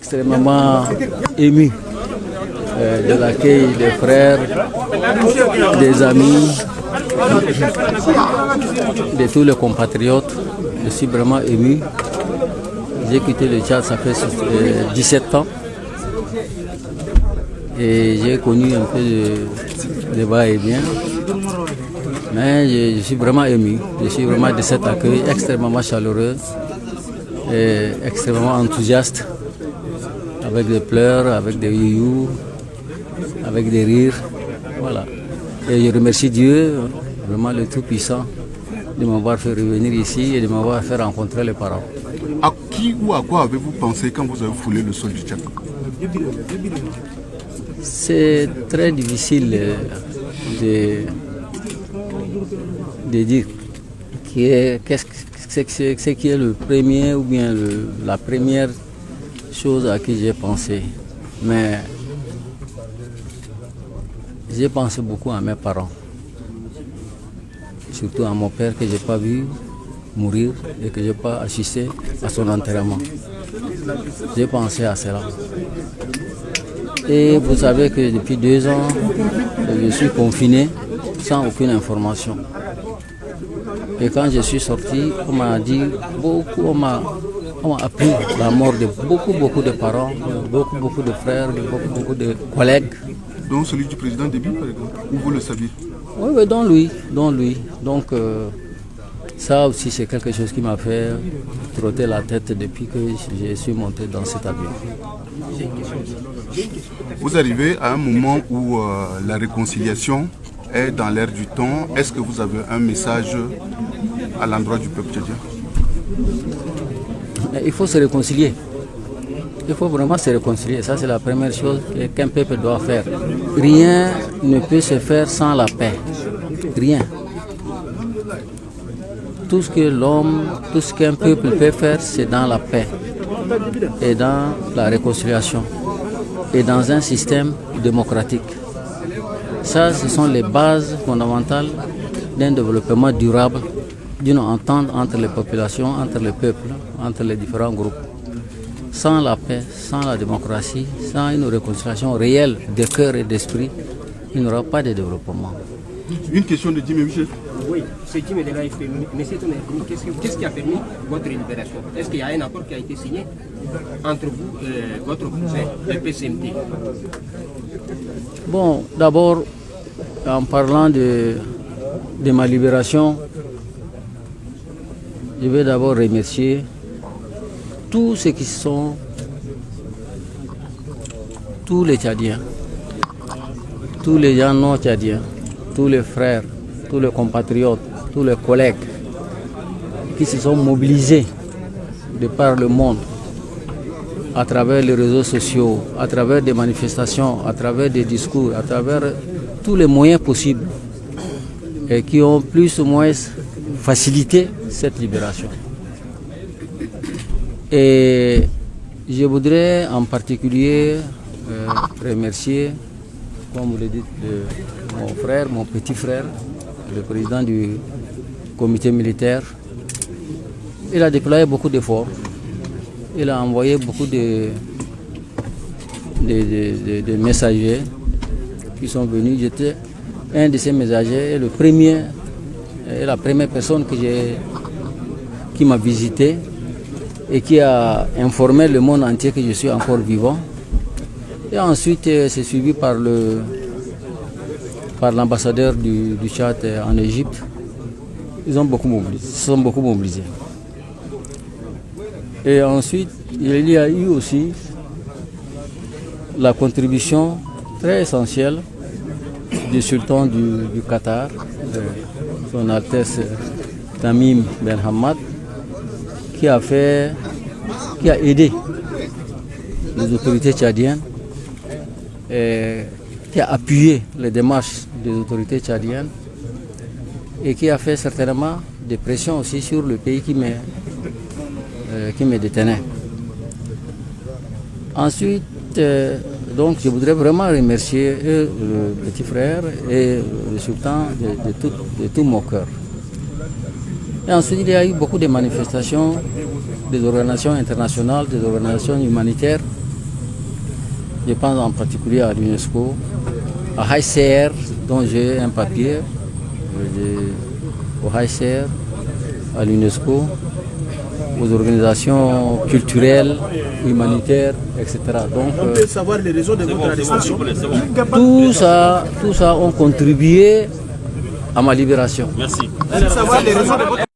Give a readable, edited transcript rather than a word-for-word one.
extrêmement ému de l'accueil des frères, des amis, de tous les compatriotes. Je suis vraiment ému. J'ai quitté le Tchad, ça fait 17 ans. Et j'ai connu un peu de va-et-vient. Mais je suis vraiment ému. Je suis vraiment de cet accueil extrêmement chaleureux et extrêmement enthousiaste. Avec des pleurs, avec des youyou, avec des rires. Voilà. Et je remercie Dieu, vraiment le Tout-Puissant, de m'avoir fait revenir ici et de m'avoir fait rencontrer les parents. À qui ou à quoi avez-vous pensé quand vous avez foulé le sol du Tchad? C'est très difficile de dire qu'est-ce qui est le premier ou bien la première chose à qui j'ai pensé. Mais j'ai pensé beaucoup à mes parents, surtout à mon père que je n'ai pas vu mourir et que je n'ai pas assisté à son enterrement. J'ai pensé à cela. Et vous savez que depuis 2 ans, je suis confiné sans aucune information. Et quand je suis sorti, on m'a dit beaucoup, on m'a appris la mort de beaucoup de parents, beaucoup de frères, de beaucoup de collègues. Donc celui du président Déby, par exemple, ou vous le saviez? Oui, dont lui. Donc ça aussi c'est quelque chose qui m'a fait trotter la tête depuis que je suis monté dans cet avion. Vous arrivez à un moment où la réconciliation est dans l'air du temps. Est-ce que vous avez un message à l'endroit du peuple tchadien? Il faut se réconcilier. Il faut vraiment se réconcilier. Ça, c'est la première chose qu'un peuple doit faire. Rien ne peut se faire sans la paix. Rien. Tout ce qu'un peuple peut faire, c'est dans la paix et dans la réconciliation et dans un système démocratique. Ça, ce sont les bases fondamentales d'un développement durable, d'une entente entre les populations, entre les peuples, entre les différents groupes. Sans la paix, sans la démocratie, sans une réconciliation réelle de cœur et d'esprit, il n'y aura pas de développement. Une question de Jimmy Michel. Oui, c'est Jimmy de l'AFP. Mais qu'est-ce qui a permis votre libération? Est-ce qu'il y a un accord qui a été signé entre vous et votre cousin, le PCMT? Bon, d'abord, en parlant de ma libération, je vais d'abord remercier tous ceux qui sont, tous les Tchadiens, tous les gens non tchadiens, tous les frères, tous les compatriotes, tous les collègues qui se sont mobilisés de par le monde à travers les réseaux sociaux, à travers des manifestations, à travers des discours, à travers tous les moyens possibles et qui ont plus ou moins facilité cette libération. Et je voudrais en particulier remercier, comme vous le dites, mon frère, mon petit frère, le président du comité militaire. Il a déployé beaucoup d'efforts. Il a envoyé beaucoup de messagers qui sont venus. J'étais un de ces messagers, la première personne qui m'a visité et qui a informé le monde entier que je suis encore vivant. Et ensuite, c'est suivi par l'ambassadeur du Tchad en Égypte. Ils sont beaucoup mobilisés. Et ensuite, il y a eu aussi la contribution très essentielle du sultan du Qatar, de son Altesse Tamim Ben Hamad, qui a aidé les autorités tchadiennes et qui a appuyé les démarches des autorités tchadiennes et qui a fait certainement des pressions aussi sur le pays qui me détenait. Ensuite, donc je voudrais vraiment remercier le petit frère et le sultan de tout mon cœur. Et ensuite, il y a eu beaucoup de manifestations des organisations internationales, des organisations humanitaires Je pense en particulier à l'UNESCO, à HCR, dont j'ai un papier, au HCR, à l'UNESCO, aux organisations culturelles, humanitaires, etc. Donc, on peut savoir les raisons de votre arrestation. tout ça ont contribué à ma libération. Merci. On peut savoir les raisons de votre